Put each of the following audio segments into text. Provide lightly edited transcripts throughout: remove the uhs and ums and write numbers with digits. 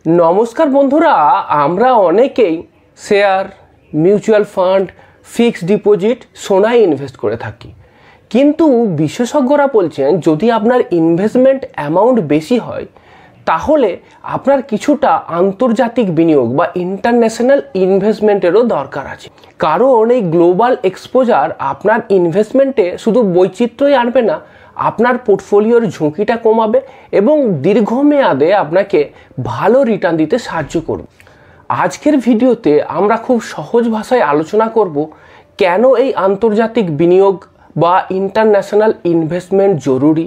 নমস্কার বন্ধুরা, আমরা অনেকেই share, mutual fund, fixed deposit, সোনায় ইনভেস্ট করে থাকি। কিন্তু বিশেষজ্ঞরা বলছেন যদি আপনার ইনভেস্টমেন্ট অ্যামাউন্ট বেশি হয় তাহলে আপনার কিছুটা আন্তর্জাতিক বিনিয়োগ বা ইন্টারন্যাশনাল ইনভেস্টমেন্টেরও দরকার আছে। কারণ এই গ্লোবাল এক্সপোজার আপনার ইনভেস্টমেন্টে শুধু বৈচিত্র্যই আনবে না, আপনার পোর্টফোলিওর ঝুঁকিটা কমাবে এবং দীর্ঘমেয়াদে আপনাকে ভালো রিটার্ন দিতে সাহায্য করবে। আজকের ভিডিওতে আমরা খুব সহজ ভাষায় আলোচনা করব কেন এই আন্তর্জাতিক বিনিয়োগ বা ইন্টারন্যাশনাল ইনভেস্টমেন্ট জরুরি,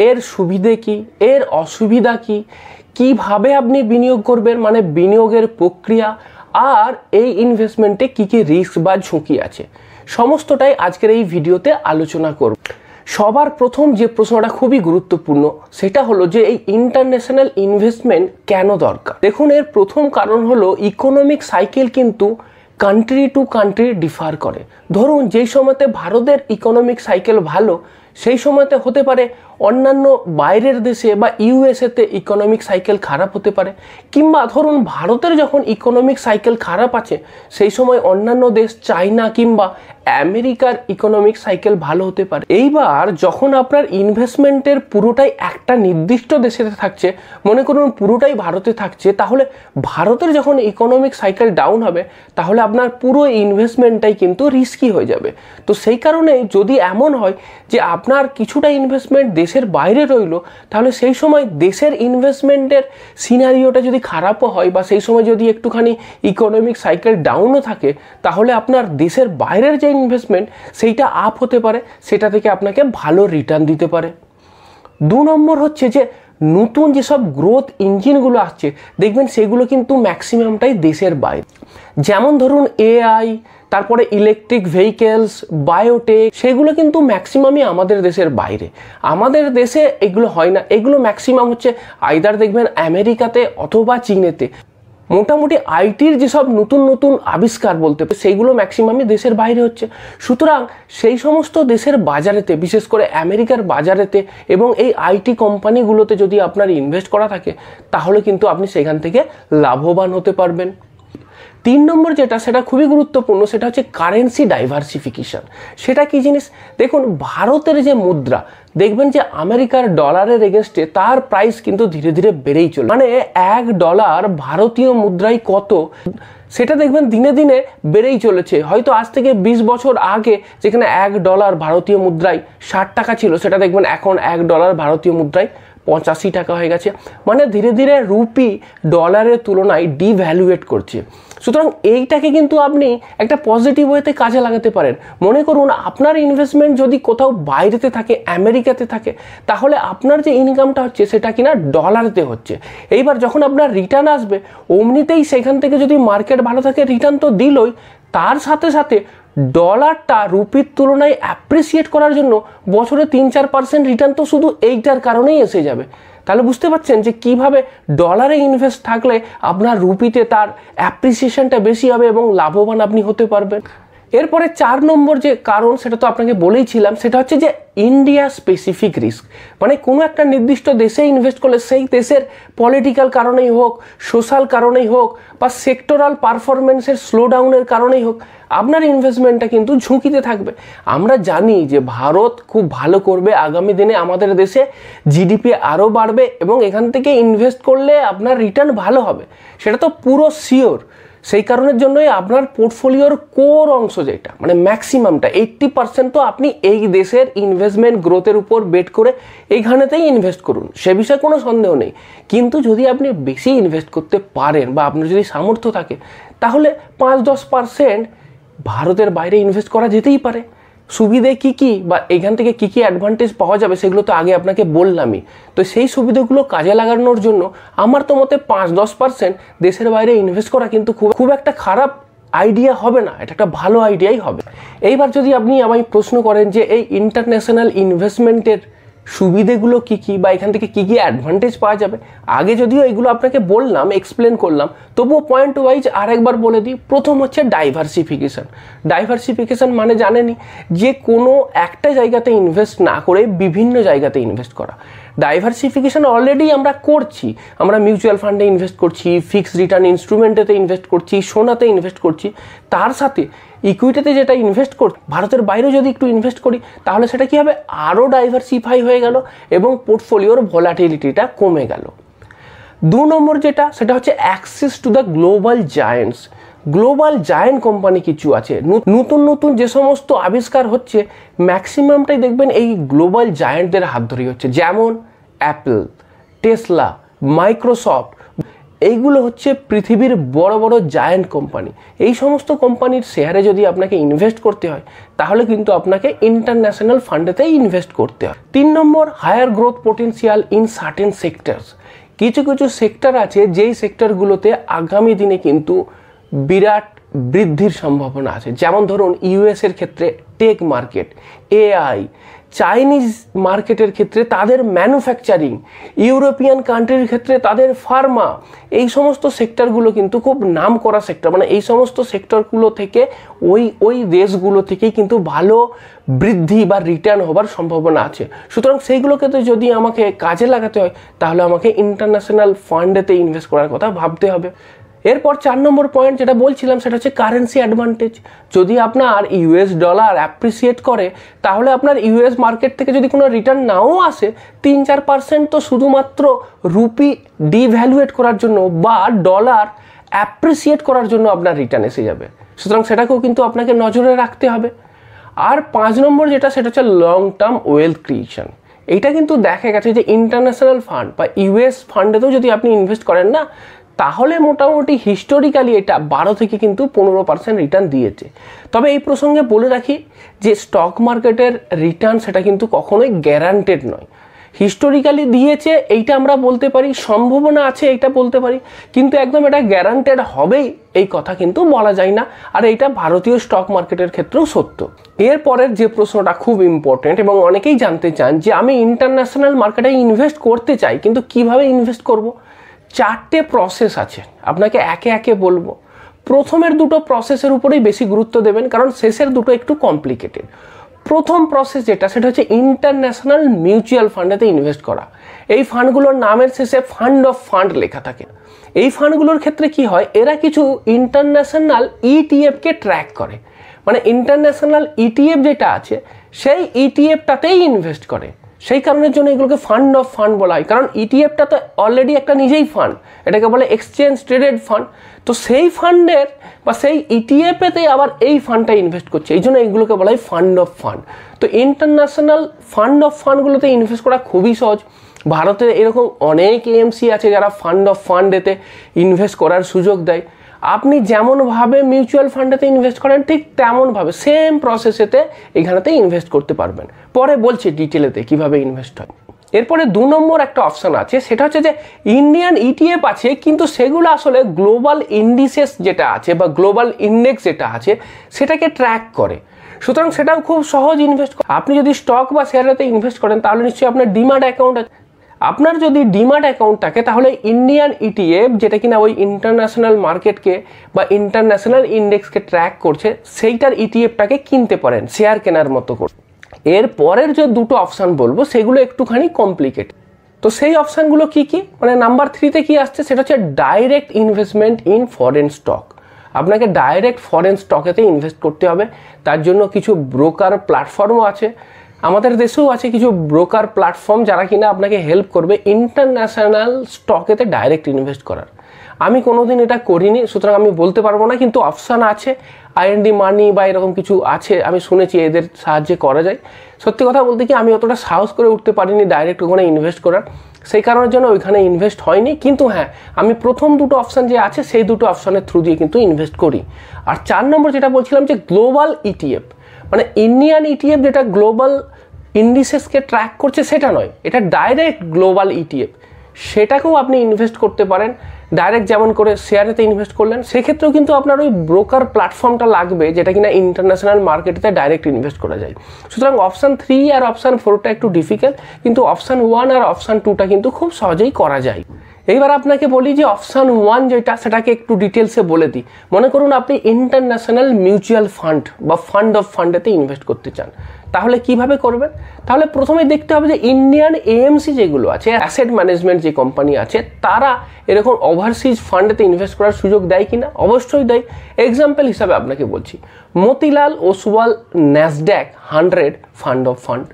এর সুবিধে কি, এর অসুবিধা কি, কিভাবে আপনি বিনিয়োগ করবেন, মানে বিনিয়োগের প্রক্রিয়া, আর এই ইনভেস্টমেন্টে কি কি রিস্ক বা ঝুঁকি আছে, সমস্তটাই আজকের এই ভিডিওতে আলোচনা করব। সবার প্রথম যে প্রশ্নটা খুবই গুরুত্বপূর্ণ সেটা হলো যে এই ইন্টারন্যাশনাল ইনভেস্টমেন্ট কেন দরকার। দেখুন, এর প্রথম কারণ হলো ইকোনমিক সাইকেল কিন্তু কান্ট্রি টু কান্ট্রি ডিফার করে। ধরুন যেই সময়তে ভারতের ইকোনমিক সাইকেল ভালো সেই সময়তে হতে পারে অন্যান্য বাইরের দেশে বা ইউএসএতে ইকোনমিক সাইকেল খারাপ হতে পারে, কিংবা ধরুন ভারতের যখন ইকোনমিক সাইকেল খারাপ আছে সেই সময় অন্যান্য দেশ চায়না কিংবা আমেরিকার ইকোনমিক সাইকেল ভালো হতে পারে। এইবার যখন আপনার ইনভেস্টমেন্টের পুরোটাই একটা নির্দিষ্ট দেশে থাকছে, মনে করুন পুরোটাই ভারতে থাকছে, তাহলে ভারতের যখন ইকোনমিক সাইকেল ডাউন হবে তাহলে আপনার পুরো ইনভেস্টমেন্টটাই কিন্তু রিস্কি হয়ে যাবে। তো সেই কারণে যদি এমন হয় যে আপনার কিছুটা ইনভেস্টমেন্ট দেশের বাইরে রইল, তাহলে সেই সময় দেশের ইনভেস্টমেন্টের সিনারিওটা যদি খারাপও হয় বা সেই সময় যদি একটুখানি ইকোনমিক সাইকেল ডাউনও থাকে, তাহলে আপনার দেশের বাইরের যে ইনভেস্টমেন্ট সেইটা আপ হতে পারে, সেটা থেকে আপনাকে ভালো রিটার্ন দিতে পারে। 2 নম্বর হচ্ছে যে নতুন যেসব গ্রোথ ইঞ্জিনগুলো আসছে দেখবেন সেগুলো কিন্তু ম্যাক্সিমামটাই দেশের বাইরে। যেমন ধরুন এআই, তারপরে ইলেকট্রিক ভেহিকেলস, বায়োটেক, সেগুলো কিন্তু ম্যাক্সিমামই আমাদের দেশের বাইরে। আমাদের দেশে এগুলো হয় না, এগুলো ম্যাক্সিমাম হচ্ছে আইদার দেখবেন আমেরিকাতে অথবা চীনেতে। মোটামুটি আইটির যেসব নতুন নতুন আবিষ্কার বলতে সেইগুলো ম্যাক্সিমামই দেশের বাইরে হচ্ছে। সুতরাং সেই সমস্ত দেশের বাজারেতে, বিশেষ করে আমেরিকার বাজারেতে এবং এই আইটি কোম্পানিগুলোতে যদি আপনার ইনভেস্ট করা থাকে তাহলে কিন্তু আপনি সেখান থেকে লাভবান হতে পারবেন। 3 নম্বর যেটা, সেটা খুবই গুরুত্বপূর্ণ, সেটা হচ্ছে কারেন্সি ডাইভার্সিফিকেশন। সেটা কি জিনিস? দেখুন ভারতের যে মুদ্রা, দেখবেন যে আমেরিকার ডলারের এগেনস্টে তার প্রাইস কিন্তু ধীরে ধীরে বেড়েই চলে, মানে $1 ভারতীয় মুদ্রায় কত সেটা দেখবেন দিনে দিনে বেড়েই চলেছে। হয়তো আজ থেকে 20 বছর আগে যেখানে $1 ভারতীয় মুদ্রায় 60 টাকা ছিল, সেটা দেখবেন এখন $1 ভারতীয় মুদ্রায় 85 টাকা হয়ে গেছে। মানে ধীরে ধীরে রুপি ডলারের তুলনায় ডিভ্যালুয়েট করছে। সুতরাং এইটাকে কিন্তু আপনি একটা পজিটিভ ওয়েতে কাজে লাগাতে পারেন। মনে করুন আপনার ইনভেস্টমেন্ট যদি কোথাও বাইরেতে থাকে, আমেরিকাতে থাকে, তাহলে আপনার যে ইনকামটা হচ্ছে সেটা কিনা ডলারেতে হচ্ছে। এইবার যখন আপনার রিটার্ন আসবে অমনিতেই সেখান থেকে যদি মার্কেট ভালো থাকে রিটার্ন তো দিলই, তার সাথে সাথে ডলারটা রুপির তুলনায় অ্যাপ্রিসিয়েট করার জন্য বছরে 3-4% রিটার্ন তো শুধু এইটার কারণেই এসে যাবে। তাহলে বুঝতে পারছেন যে কিভাবে ডলারে ইনভেস্ট থাকলে আপনার রুপিতে তার অ্যাপ্রিসিয়েশনটা বেশি হবে এবং লাভবান আপনি হতে পারবেন। এরপরে 4 নম্বর যে কারণ, সেটা তো আপনাকে বলেইছিলাম, সেটা হচ্ছে যে ইন্ডিয়া স্পেসিফিক রিস্ক। মানে কোনো একটা নির্দিষ্ট দেশে ইনভেস্ট করলে সেই দেশের পলিটিক্যাল কারণেই হোক, সোশ্যাল কারণেই হোক, বা সেক্টরাল পারফরমেন্সের স্লোডাউনের কারণেই হোক, আপনার ইনভেস্টমেন্টটা কিন্তু ঝুঁকিতে থাকবে। আমরা জানি যে ভারত খুব ভালো করবে আগামী দিনে, আমাদের দেশে জিডিপি আরও বাড়বে এবং এখান থেকে ইনভেস্ট করলে আপনার রিটার্ন ভালো হবে, সেটা তো পুরো শিওর। সেই কারণের জন্যই আপনার পোর্টফোলিওর কোর অংশ যেটা, মানে ম্যাক্সিমামটা 80% তো আপনি এই দেশের ইনভেস্টমেন্ট গ্রোথের উপর বেট করে এইখানেতেই ইনভেস্ট করুন, সে বিষয়ে কোনো সন্দেহ নেই। কিন্তু যদি আপনি বেশি ইনভেস্ট করতে পারেন বা আপনার যদি সামর্থ্য থাকে তাহলে 5-10% ভারতের বাইরে ইনভেস্ট করা যেতেই পারে। সুবিধে কি কি বা এখান থেকে কি কি অ্যাডভান্টেজ পাওয়া যাবে সেগুলো তো আগে আপনাকে বললামই। তো সেই সুবিধাগুলো কাজে লাগানোর জন্য আমার তো মতে 5-10% দেশের বাইরে ইনভেস্ট করা কিন্তু খুব একটা খারাপ আইডিয়া হবে না, এটা একটা ভালো আইডিয়াই হবে। এইবার যদি আপনি আমায় প্রশ্ন করেন যে এই ইন্টারন্যাশনাল ইনভেস্টমেন্টের সুবিধেগুলো কী কী বা এখান থেকে কী কী অ্যাডভান্টেজ পাওয়া যাবে। আগে যদিও এগুলো আপনাকে বললাম, এক্সপ্লেন করলাম, তবুও পয়েন্ট ওয়াইজ আরেকবার বলে দিই। প্রথম হচ্ছে ডাইভার্সিফিকেশান। ডাইভার্সিফিকেশান মানে জানেনই যে কোনো একটা জায়গাতে ইনভেস্ট না করে বিভিন্ন জায়গাতে ইনভেস্ট করা। ডাইভার্সিফিকেশান অলরেডি আমরা করছি, আমরা মিউচুয়াল ফান্ডে ইনভেস্ট করছি, ফিক্সড রিটার্ন ইনস্ট্রুমেন্টেতে ইনভেস্ট করছি, সোনাতে ইনভেস্ট করছি, তার সাথে ইকুইটিতে যেটা ইনভেস্ট করি, ভারতের বাইরেও যদি একটু ইনভেস্ট করি, তাহলে সেটা কী হবে, আরও ডাইভার্সিফাই হয়ে গেল এবং পোর্টফোলিওর ভোলাটিলিটিটা কমে গেল। 2 নম্বর যেটা, সেটা হচ্ছে access to the global giants. Global giant company কিছু আছে, নতুন নতুন যে সমস্ত আবিষ্কার হচ্ছে ম্যাক্সিমামটাই দেখবেন এই গ্লোবাল জায়ান্টদের হাত ধরেই হচ্ছে, যেমন অ্যাপল, টেসলা, মাইক্রোসফট। এইগুলো হচ্ছে পৃথিবীর বড় বড় জায়ান্ট কোম্পানি। এই সমস্ত কোম্পানির শেয়ারে যদি আপনাকে ইনভেস্ট করতে হয়, তাহলে কিন্তু আপনাকে ইন্টারন্যাশনাল ফান্ডেতেই ইনভেস্ট করতে হয়। 3 নম্বর, higher growth potential in certain sectors. কিছু কিছু সেক্টর আছে যেই সেক্টরগুলোতে আগামী দিনে কিন্তু বিরাট বৃদ্ধির সম্ভাবনা আছে। যেমন ধরুন ইউএসের ক্ষেত্রে টেক মার্কেট, এআই, চাইনিজ মার্কেটের ক্ষেত্রে তাদের ম্যানুফ্যাকচারিং, ইউরোপিয়ান কান্ট্রির ক্ষেত্রে তাদের ফার্মা। এই সমস্ত সেক্টরগুলো কিন্তু খুব নাম করা সেক্টর, মানে এই সমস্ত সেক্টরগুলো থেকে ওই দেশগুলো থেকেই কিন্তু ভালো বৃদ্ধি বা রিটার্ন হবার সম্ভাবনা আছে। সুতরাং সেইগুলোকে তো যদি আমাকে কাজে লাগাতে হয়, তাহলে আমাকে ইন্টারন্যাশনাল ফান্ডেতে ইনভেস্ট করার কথা ভাবতে হবে। এরপর 4 নম্বর পয়েন্ট যেটা বলছিলাম, সেটা হচ্ছে কারেন্সি অ্যাডভান্টেজ। যদি আপনার ইউএস ডলার অ্যাপ্রিসিয়েট করে, তাহলে আপনার ইউএস মার্কেট থেকে যদি কোনো রিটার্ন নাও আসে, 3-4% তো শুধুমাত্র রুপি ডিভ্যালুয়েট করার জন্য বা ডলার অ্যাপ্রিসিয়েট করার জন্য আপনার রিটার্ন এসে যাবে। সুতরাং সেটাকেও কিন্তু আপনাকে নজরে রাখতে হবে। আর 5 নম্বর যেটা, সেটা হচ্ছে লং টার্ম ওয়েলথ ক্রিয়েশন। এইটা কিন্তু দেখা গেছে যে ইন্টারন্যাশনাল ফান্ড বা ইউএস ফান্ডেতেও যদি আপনি ইনভেস্ট করেন না, তাহলে মোটামুটি হিস্টোরিক্যালি এটা 12 থেকে কিন্তু 15% রিটার্ন দিয়েছে। তবে এই প্রসঙ্গে বলে রাখি যে স্টক মার্কেটের রিটার্ন সেটা কিন্তু কখনোই গ্যারান্টেড নয়। হিস্টোরিক্যালি দিয়েছে এইটা আমরা বলতে পারি, সম্ভাবনা আছে এইটা বলতে পারি, কিন্তু একদম এটা গ্যারান্টেড হবেই এই কথা কিন্তু বলা যায় না। আর এইটা ভারতীয় স্টক মার্কেটের ক্ষেত্রেও সত্য। এরপরের যে প্রশ্নটা খুব ইম্পর্টেন্ট এবং অনেকেই জানতে চান যে আমি ইন্টারন্যাশনাল মার্কেটে ইনভেস্ট করতে চাই, কিন্তু কিভাবে ইনভেস্ট করব। 4টে প্রসেস আছে, আপনাকে একে একে বলবো। প্রথমের দুটো প্রসেসের উপরেই বেশি গুরুত্ব দেবেন, কারণ শেষের দুটো একটু কমপ্লিকেটেড। প্রথম প্রসেস যেটা, সেটা হচ্ছে ইন্টারন্যাশনাল মিউচুয়াল ফান্ডেতে ইনভেস্ট করা। এই ফান্ডগুলোর নামের শেষে ফান্ড অফ ফান্ড লেখা থাকে। এই ফান্ডগুলোর ক্ষেত্রে কি হয়, এরা কিছু ইন্টারন্যাশনাল ইটিএফকে ট্র্যাক করে, মানে ইন্টারন্যাশনাল ইটিএফ যেটা আছে সেই ইটিএফটাতেই ইনভেস্ট করে। সেই কারণের জন্য এগুলোকে ফান্ড অফ ফান্ড বলা হয়, কারণ ইটিএফটা তো অলরেডি একটা নিজেই ফান্ড, এটাকে বলে এক্সচেঞ্জ ট্রেডেড ফান্ড। তো সেই ফান্ডের বা সেই ইটিএফেতে আবার এই ফান্ডটা ইনভেস্ট করছে, এই জন্য এইগুলোকে বলা হয় ফান্ড অফ ফান্ড। তো ইন্টারন্যাশনাল ফান্ড অফ ফান্ডগুলোতে ইনভেস্ট করা খুবই সহজ। ভারতে এরকম অনেক এএমসি আছে যারা ফান্ড অফ ফান্ডেতে ইনভেস্ট করার সুযোগ দেয়। আপনি যেমনভাবে মিউচুয়াল ফান্ডেতে ইনভেস্ট করেন, ঠিক তেমনভাবে সেম প্রসেসেতে এখানেতে ইনভেস্ট করতে পারবেন। পরে বলছি ডিটেলেতে কিভাবে ইনভেস্ট হয়। এরপরে 2 নম্বর একটা অপশান আছে, সেটা হচ্ছে যে ইন্ডিয়ান ইটিএফ আছে, কিন্তু সেগুলো আসলে গ্লোবাল ইন্ডিসেস যেটা আছে বা গ্লোবাল ইন্ডেক্স যেটা আছে সেটাকে ট্র্যাক করে। সুতরাং সেটাও খুব সহজ ইনভেস্ট। আপনি যদি স্টক বা শেয়ারেতে ইনভেস্ট করেন, তাহলে নিশ্চয়ই আপনার ডিম্যাট অ্যাকাউন্ট আছে। আপনার যদি ডিম্যাট অ্যাকাউন্ট থাকে, তাহলে ইন্ডিয়ান ইটিএফ যেটা কিনা ওই ইন্টারন্যাশনাল মার্কেটকে বা ইন্টারন্যাশনাল ইন্ডেক্সকে ট্র্যাক করছে, সেইটার ইটিএফটাকে কিনতে পারেন শেয়ার কেনার মতো করে। এর পরের যে দুটো অপশান বলবো সেগুলো একটুখানি কমপ্লিকেট। তো সেই অপশানগুলো কি কি, মানে নাম্বার 3তে কি আসছে, সেটা হচ্ছে direct investment in foreign stock. আপনাকে ডাইরেক্ট ফরেন স্টকেতে ইনভেস্ট করতে হবে। তার জন্য কিছু ব্রোকার প্ল্যাটফর্মও আছে, আমাদের দেশেও আছে কিছু ব্রোকার প্ল্যাটফর্ম যারা কিনা আপনাকে হেল্প করবে ইন্টারন্যাশনাল স্টকেতে ডাইরেক্ট ইনভেস্ট করার। আমি কোনোদিন এটা করিনি, সুতরাং আমি বলতে পারবো না, কিন্তু অপশান আছে, আইএনডি মানি বা এরকম কিছু আছে, আমি শুনেছি এদের সাহায্যে করা যায়। সত্যি কথা বলতে কি, আমি অতটা সাহস করে উঠতে পারিনি ডাইরেক্ট ওখানে ইনভেস্ট করার, সেই কারণের জন্য ওইখানে ইনভেস্ট হয়নি। কিন্তু হ্যাঁ, আমি প্রথম দুটো অপশান যে আছে সেই দুটো অপশানের থ্রু দিয়ে কিন্তু ইনভেস্ট করি। আর 4 নম্বর যেটা বলছিলাম যে গ্লোবাল ইটিএফ, মানে ইন্ডিয়ান ইটিএফ যেটা গ্লোবাল ইন্ডিসেসকে ট্র্যাক করছে সেটা নয়, এটা ডাইরেক্ট গ্লোবাল ইটিএফ। সেটাকেও আপনি ইনভেস্ট করতে পারেন ডাইরেক্ট, যেমন করে শেয়ারেতে ইনভেস্ট করলেন। সেক্ষেত্রেও কিন্তু আপনার ওই ব্রোকার প্ল্যাটফর্মটা লাগবে যেটা কিনা ইন্টারন্যাশনাল মার্কেটেতে ডাইরেক্ট ইনভেস্ট করা যায়। সুতরাং অপশান 3 আর অপশান 4টা একটু ডিফিকাল্ট, কিন্তু অপশান 1 আর অপশান 2টা কিন্তু খুব সহজেই করা যায়। এইবার আপনাকে বলি যে অপশান 1 যেটা, সেটাকে একটু ডিটেলসে বলে দিই। মনে করুন আপনি ইন্টারন্যাশনাল মিউচুয়াল ফান্ড বা ফান্ড অফ ফান্ডেতে ইনভেস্ট করতে চান, তাহলে কিভাবে করবেন? তাহলে প্রথমে দেখতে হবে যে ইন্ডিয়ান এএমসি যেগুলো আছে, অ্যাসেট ম্যানেজমেন্ট যে কোম্পানি আছে, তারা এরকম ওভারসিজ ফান্ডেতে ইনভেস্ট করার সুযোগ দেয় কিনা। অবশ্যই দেয়। এক্সাম্পল হিসাবে আপনাকে বলছি, Motilal Oswal Nasdaq 100 fund of fund.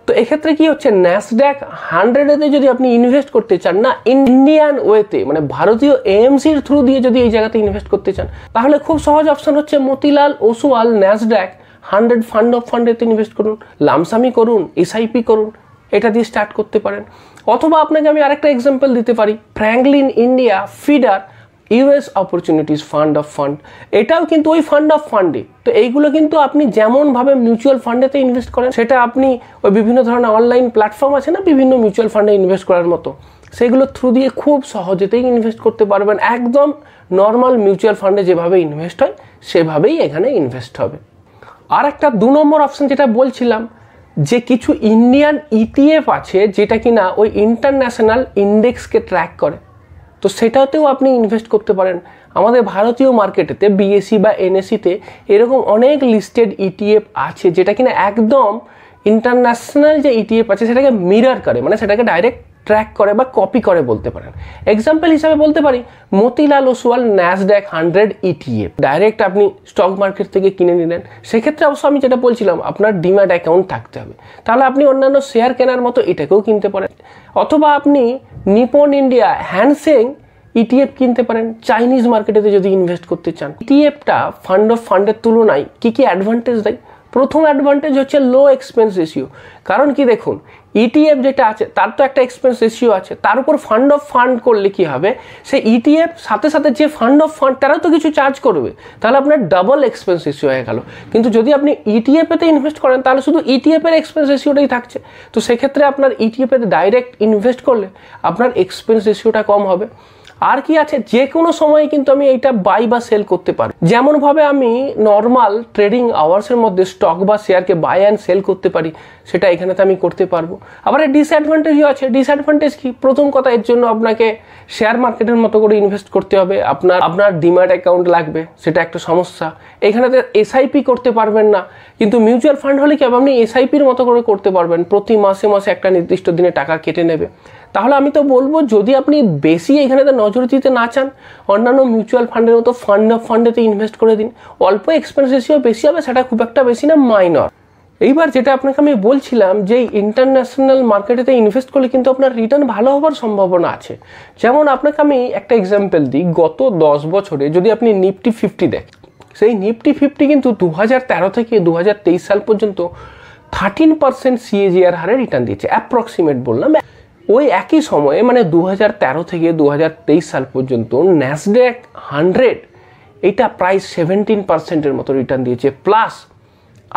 তো এক্ষেত্রে কি হচ্ছে, ন্যাসড্যাক 100-এতে যদি আপনি ইনভেস্ট করতে চান না ইন্ডিয়ান ওয়েতে, মানে ভারতীয় এএমসির থ্রু দিয়ে যদি এই জায়গাতে ইনভেস্ট করতে চান, তাহলে খুব সহজ অপশন হচ্ছে Motilal Oswal Nasdaq 100 fund of ফান্ডেতে ইনভেস্ট করুন, লামসামি করুন, এসআইপি করুন, এটা দিয়ে স্টার্ট করতে পারেন। অথবা আপনাকে আমি আরেকটা এক্সাম্পল দিতে পারি, Franklin India feeder US opportunities fund of fund, এটাও কিন্তু ওই ফান্ড অফ ফান্ডে। তো এইগুলো কিন্তু আপনি যেমনভাবে মিউচুয়াল ফান্ডেতে ইনভেস্ট করেন, সেটা আপনি ওই বিভিন্ন ধরনের অনলাইন প্ল্যাটফর্ম আছে না বিভিন্ন মিউচুয়াল ফান্ডে ইনভেস্ট করার মতো, সেগুলো থ্রু দিয়ে খুব সহজেতেই ইনভেস্ট করতে পারবেন। একদম নর্মাল মিউচুয়াল ফান্ডে যেভাবে ইনভেস্ট হয় সেভাবেই এখানে ইনভেস্ট হবে। আর একটা 2 নম্বর অপশন যেটা বলছিলাম, যে কিছু ইন্ডিয়ান ইটিএফ আছে যেটা কিনা ওই ইন্টারন্যাশনাল ইন্ডেক্সকে ট্র্যাক করে, তো সেটাতেও আপনি ইনভেস্ট করতে পারেন। আমাদের ভারতীয় মার্কেটেতে বিএসসি বা এনএসসিতে এরকম অনেক লিস্টেড ইটিএফ আছে যেটা কিনা একদম ইন্টারন্যাশনাল যে ইটিএফ আছে সেটাকে মিরর করে, মানে সেটাকে ডাইরেক্ট ট্র্যাক করে বা কপি করে বলতে পারেন। এক্সাম্পল হিসাবে বলতে পারি Motilal Oswal Nasdaq 100 ETF, direct আপনি স্টক মার্কেট থেকে কিনে নিলেন। সেক্ষেত্রে অবশ্য আমি যেটা বলছিলাম আপনার ডিম্যাট অ্যাকাউন্ট থাকতে হবে, তাহলে আপনি অন্যান্য শেয়ার কেনার মতো এটাকেও কিনতে পারেন। অথবা আপনি নিপন ইন্ডিয়া হ্যানসেং ইটিএফ কিনতে পারেন চাইনিজ মার্কেটেতে যদি ইনভেস্ট করতে চান। ইটিএফটা ফান্ড অফ ফান্ডের তুলনায় কী কী অ্যাডভান্টেজ দেয়? প্রথম অ্যাডভান্টেজ হচ্ছে লো এক্সপেন্স রেশিও। কারণ কি দেখুন, ইটিএফ যেটা আছে তার তো একটা এক্সপেন্স রেশিও আছে, তার উপর ফান্ড অফ ফান্ড করলে কি হবে, সেই ইটিএফ সাথে সাথে যে ফান্ড অফ ফান্ড তারাও তো কিছু চার্জ করবে, তাহলে আপনার ডাবল এক্সপেন্স রেশিও হয়ে গেল। কিন্তু যদি আপনি ইটিএফেতে ইনভেস্ট করেন তাহলে শুধু ইটিএফের এক্সপেন্স রেশিওটাই থাকছে। তো সেক্ষেত্রে আপনার ইটিএফেতে ডাইরেক্ট ইনভেস্ট করলে আপনার এক্সপেন্স রেশিওটা কম হবে। আর কি আছে, যে কোনো সময় কিন্তু আমি এইটা বাই বা সেল করতে পারি। যেমনভাবে আমি নর্মাল ট্রেডিং আওয়ার্সের মধ্যে স্টক বা শেয়ারকে বাই অ্যান্ড সেল করতে পারি, সেটা এখানেতে আমি করতে পারবো। আবার এর ডিসঅ্যাডভান্টেজও আছে। ডিসঅ্যাডভান্টেজ কি? প্রথম কথা, এর জন্য আপনাকে শেয়ার মার্কেটের মতো করে ইনভেস্ট করতে হবে, আপনার ডিম্যাট অ্যাকাউন্ট লাগবে, সেটা একটা সমস্যা। এখানেতে এসআইপি করতে পারবেন না। কিন্তু মিউচুয়াল ফান্ড হলে কি হবে, আপনি এসআইপির মতো করে করতে পারবেন, প্রতি মাসে মাসে একটা নির্দিষ্ট দিনে টাকা কেটে নেবে। তাহলে আমি তো বলবো, যদি আপনি বেশি এখানেতে নজর দিতে না চান, অন্যান্য মিউচুয়াল ফান্ডের মতো ফান্ড অফ ফান্ডেতে ইনভেস্ট করে দিন। অল্প এক্সপেন্স রেশিও বেশি হবে, সেটা খুব একটা বেশি না, মাইনর। এইবার যেটা আপনাকে আমি বলছিলাম যে ইন্টারন্যাশনাল মার্কেটেতে ইনভেস্ট করলে কিন্তু আপনার রিটার্ন ভালো হওয়ার সম্ভাবনা আছে। যেমন আপনাকে আমি একটা এক্সাম্পল দিই, গত 10 বছরে যদি আপনি নিফটি 50 দেখেন, সেই নিফটি 50 কিন্তু 2013 থেকে 2023 সাল পর্যন্ত 13% সিএজিআর হারে রিটার্ন দিয়েছে, অ্যাপ্রক্সিমেট বললাম। ওই একই সময়ে মানে 2013 থেকে 2023 সাল পর্যন্ত ন্যাসড্যাক 100 এটা প্রায় 17%-এর মতো রিটার্ন দিয়েছে। প্লাস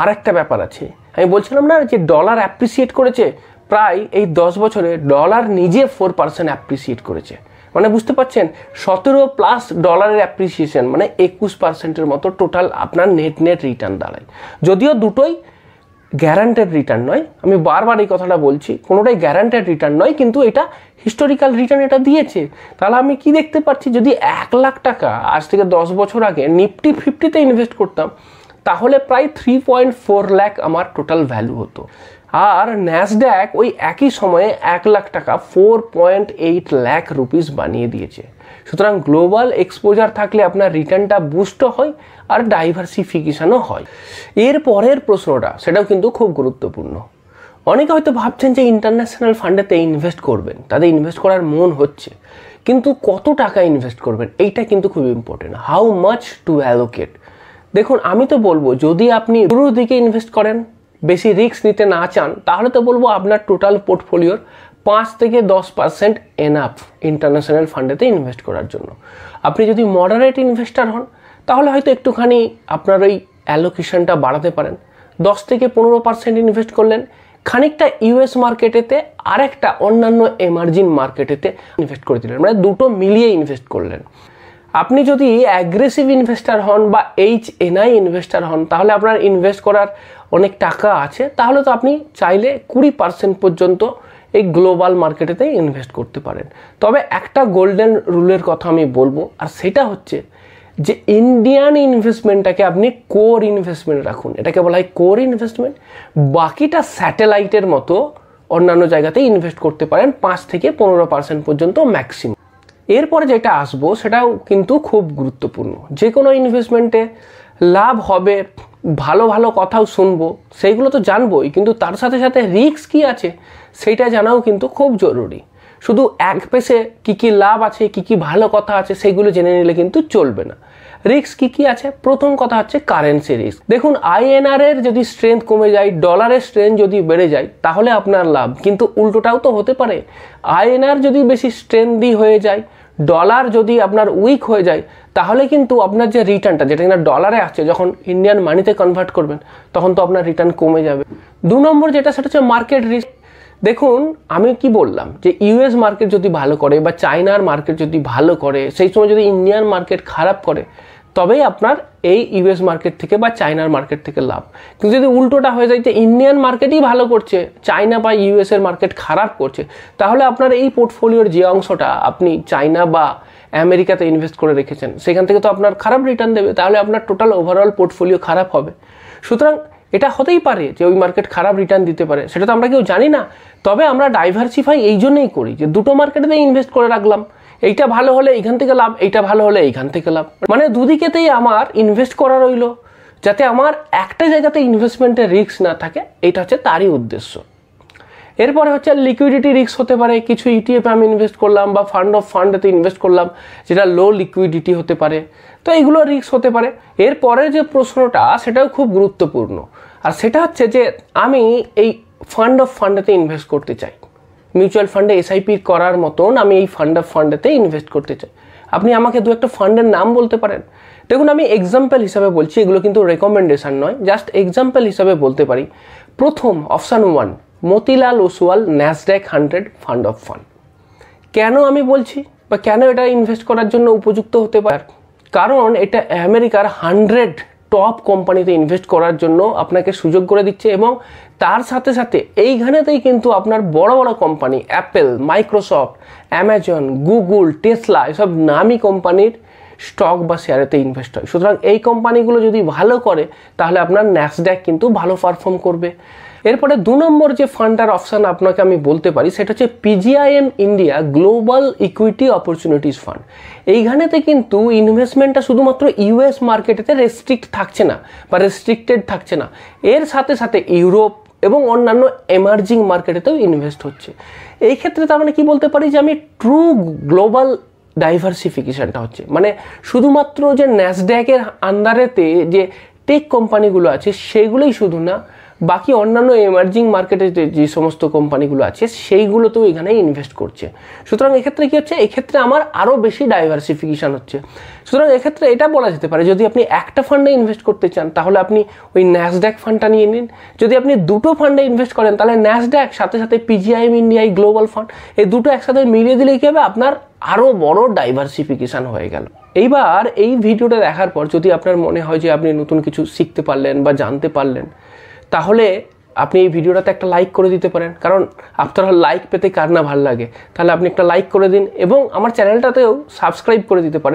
আরেকটা ব্যাপার আছে, আমি বলছিলাম না যে ডলার অ্যাপ্রিসিয়েট করেছে, প্রায় এই 10 বছরে ডলার নিজে 4% অ্যাপ্রিসিয়েট করেছে। মানে বুঝতে পারছেন, 17+ ডলারের অ্যাপ্রিসিয়েশন মানে 21%-এর মতো টোটাল আপনার নেট রিটার্ন দাঁড়ায়। যদিও দুটোই গ্যারান্টেড রিটার্ন নয়, আমি বারবার এই কথাটা বলছি, কোনোটাই গ্যারান্টেড রিটার্ন নয়, কিন্তু এটা হিস্টোরিক্যাল রিটার্ন এটা দিয়েছে। তাহলে আমি কি দেখতে পাচ্ছি, যদি 1 লাখ টাকা আজ থেকে 10 বছর আগে নিফটি 50-তে ইনভেস্ট করতাম, তাহলে প্রায় 3.4 লাখ আমার টোটাল ভ্যালু হতো। আর ন্যাসড্যাক ওই একই সময়ে 1 লাখ টাকা 4.8 লাখ রুপিস বানিয়ে দিয়েছে। সুতরাং গ্লোবাল এক্সপোজার থাকলে আপনার রিটার্নটা বুস্টও হয় আর ডাইভার্সিফিকেশনও হয়। এর পরের প্রশ্নটা, সেটাও কিন্তু খুব গুরুত্বপূর্ণ। অনেকে হয়তো ভাবছেন যে ইন্টারন্যাশনাল ফান্ডেতে ইনভেস্ট করবেন, তাদের ইনভেস্ট করার মন হচ্ছে, কিন্তু কত টাকা ইনভেস্ট করবেন এইটা কিন্তু খুব important. How much to allocate. দেখুন, আমি তো বলবো যদি আপনি শুরুর দিকে ইনভেস্ট করেন, বেশি রিস্ক নিতে না চান, তাহলে তো বলবো আপনার টোটাল পোর্টফোলিওর 5 থেকে 10% এনাফ ইন্টারন্যাশনাল ফান্ডেতে ইনভেস্ট করার জন্য। আপনি যদি মডারেট ইনভেস্টার হন, তাহলে হয়তো একটুখানি আপনার ওই অ্যালোকেশনটা বাড়াতে পারেন। 10 থেকে 15% ইনভেস্ট করলেন, খানিকটা ইউএস মার্কেটেতে আর একটা অন্যান্য এমার্জিং মার্কেটেতে ইনভেস্ট করে দিলেন, মানে দুটো মিলিয়ে ইনভেস্ট করলেন। আপনি যদি অ্যাগ্রেসিভ ইনভেস্টার হন বা HNI ইনভেস্টার হন, তাহলে আপনার ইনভেস্ট করার অনেক টাকা আছে, তাহলে তো আপনি চাইলে 20% পর্যন্ত এই গ্লোবাল মার্কেটেতে ইনভেস্ট করতে পারেন। তবে একটা গোল্ডেন রুলের কথা আমি বলবো, আর সেটা হচ্ছে যে ইন্ডিয়ান ইনভেস্টমেন্টটাকে আপনি কোর ইনভেস্টমেন্ট রাখুন। এটাকে বলা হয় কোর ইনভেস্টমেন্ট। বাকিটা স্যাটেলাইটের মতো অন্যান্য জায়গাতে ইনভেস্ট করতে পারেন 5 থেকে 15% পর্যন্ত ম্যাক্সিমাম। এরপরে যেটা আসবো সেটাও কিন্তু খুব গুরুত্বপূর্ণ। যে কোনো ইনভেস্টমেন্টে লাভ হবে, ভালো ভালো কথাও শুনবো, সেইগুলো তো জানবোই, কিন্তু তার সাথে সাথে রিস্ক কী আছে সেইটা জানাও কিন্তু খুব জরুরি। শুধু এক পেশে কী লাভ আছে, কী ভালো কথা আছে সেইগুলো জেনে নিলে কিন্তু চলবে না। রিস্ক কী আছে? প্রথম কথা হচ্ছে কারেন্সি রিস্ক। দেখুন, INR এর যদি স্ট্রেংথ কমে যায়, ডলারের স্ট্রেংথ যদি বেড়ে যায়, তাহলে আপনার লাভ। কিন্তু উল্টোটাও তো হতে পারে, INR যদি বেশি স্ট্রেংথি হয়ে যায়, ডলার যদি আপনার উইক হয়ে যায়, তাহলে কিন্তু আপনার যে রিটার্নটা, যেটা কিনা ডলারে আসছে, যখন ইন্ডিয়ান মানিতে কনভার্ট করবেন তখন তো আপনার রিটার্ন কমে যাবে। 2 নম্বর যেটা, সেটা হচ্ছে মার্কেট রিস্ক। দেখুন, আমি কি বললাম যে ইউএস মার্কেট যদি ভালো করে বা চায়নার মার্কেট যদি ভালো করে, সেই সময় যদি ইন্ডিয়ান মার্কেট খারাপ করে, তবেই আপনার এই ইউএস মার্কেট থেকে বা চায়নার মার্কেট থেকে লাভ। কিন্তু যদি উল্টোটা হয়ে যায় যে ইন্ডিয়ান মার্কেটই ভালো করছে, চায়না বা ইউএসের মার্কেট খারাপ করছে, তাহলে আপনার এই পোর্টফোলিওর যে অংশটা আপনি চায়না বা আমেরিকাতে ইনভেস্ট করে রেখেছেন, সেখান থেকে তো আপনার খারাপ রিটার্ন দেবে, তাহলে আপনার টোটাল ওভারঅল পোর্টফোলিও খারাপ হবে। সুতরাং এটা হতেই পারে যে ওই মার্কেট খারাপ রিটার্ন দিতে পারে, সেটা তো আমরা কেউ জানি না। তবে আমরা ডাইভার্সিফাই এই জন্যই করি যে দুটো মার্কেটেতে ইনভেস্ট করে রাখলাম, এইটা ভালো হলে এইখান থেকে লাভ, এইটা ভালো হলে এইখান থেকে লাভ, মানে দুদিকেতেই আমার ইনভেস্ট করা রইল, যাতে আমার একটা জায়গাতে ইনভেস্টমেন্টের রিস্ক না থাকে। এটা হচ্ছে তারই উদ্দেশ্য। এরপরে হচ্ছে লিকুইডিটি রিস্ক হতে পারে। কিছু ETF আমি ইনভেস্ট করলাম বা ফান্ড অফ ফান্ডেতে ইনভেস্ট করলাম, যেটা লো লিকুইডিটি হতে পারে, তো এইগুলো রিস্ক হতে পারে। এরপরে যে প্রশ্নটা, সেটাও খুব গুরুত্বপূর্ণ, আর সেটা হচ্ছে যে আমি এই ফান্ড অফ ফান্ডেতে ইনভেস্ট করতে চাই, মিউচুয়াল ফান্ডে SIP করার মতন আমি এই ফান্ড অফ ফান্ডেতে ইনভেস্ট করতে চাই। আপনি আমাকে 2-1টা ফান্ডের নাম বলতে পারেন? দেখুন, আমি এক্সাম্পল হিসাবে বলছি, এগুলো কিন্তু রেকমেন্ডেশন নয়, জাস্ট এক্সাম্পল হিসাবে বলতে পারি। প্রথম option 1, Motilal Oswal Nasdaq 100 fund of fund. কেন আমি বলছি বা কেন এটা ইনভেস্ট করার জন্য উপযুক্ত হতে পারে? কারণ এটা আমেরিকার 100 টপ কোম্পানিতে ইনভেস্ট করার জন্য আপনাকে সুযোগ করে দিচ্ছে, এবং তার সাথে সাথে এইখানেতেই কিন্তু আপনার বড় বড় company Apple, Microsoft, Amazon, Google, Tesla, এসব নামি কোম্পানির স্টক বা শেয়ারেতে ইনভেস্ট হয়। সুতরাং এই কোম্পানিগুলো যদি ভালো করে, তাহলে আপনার ন্যাসড্যাক কিন্তু ভালো পারফর্ম করবে। এরপরে 2 নম্বর যে ফান্ডার অপশান আপনাকে আমি বলতে পারি, সেটা হচ্ছে PGIM India global equity opportunities fund. এইখানেতে কিন্তু ইনভেস্টমেন্টটা শুধুমাত্র US মার্কেটেতে রেস্ট্রিক্ট থাকছে না বা রেস্ট্রিক্টেড থাকছে না, এর সাথে সাথে ইউরোপ এবং অন্যান্য এমার্জিং মার্কেটেতেও ইনভেস্ট হচ্ছে। এই ক্ষেত্রে তার মানে কি বলতে পারি যে আমি ট্রু গ্লোবাল ডাইভার্সিফিকেশনটা হচ্ছে, মানে শুধুমাত্র যে ন্যাসড্যাকের আন্ডারেতে যে টেক কোম্পানিগুলো আছে সেইগুলোই শুধু না, বাকি অন্যান্য এমার্জিং মার্কেটে যে সমস্ত কোম্পানিগুলো আছে সেইগুলোতেও এখানে ইনভেস্ট করছে। সুতরাং এক্ষেত্রে কী হচ্ছে, এক্ষেত্রে আমার আরও বেশি ডাইভার্সিফিকেশান হচ্ছে। সুতরাং এক্ষেত্রে এটা বলা যেতে পারে, যদি আপনি একটা ফান্ডে ইনভেস্ট করতে চান, তাহলে আপনি ওই ন্যাসড্যাক ফান্ডটা নিয়ে নিন। যদি আপনি দুটো ফান্ডে ইনভেস্ট করেন, তাহলে ন্যাসড্যাক সাথে সাথে PGIM ইন্ডিয়া গ্লোবাল ফান্ড, এই দুটো একসাথে মিলিয়ে দিলে কী হবে, আপনার আরও বড় ডাইভার্সিফিকেশান হয়ে গেল। এইবার এই ভিডিওটা দেখার পর যদি আপনার মনে হয় যে আপনি নতুন কিছু শিখতে পারলেন বা জানতে পারলেন, তাহলে আপনি এই ভিডিওটাতে একটা লাইক করে দিতে পারেন, কারণ আপনারা লাইক পেতে কার না ভালো লাগে। তাহলে আপনি একটা লাইক করে দিন এবং আমার চ্যানেলটাতেও সাবস্ক্রাইব করে দিতে পারেন।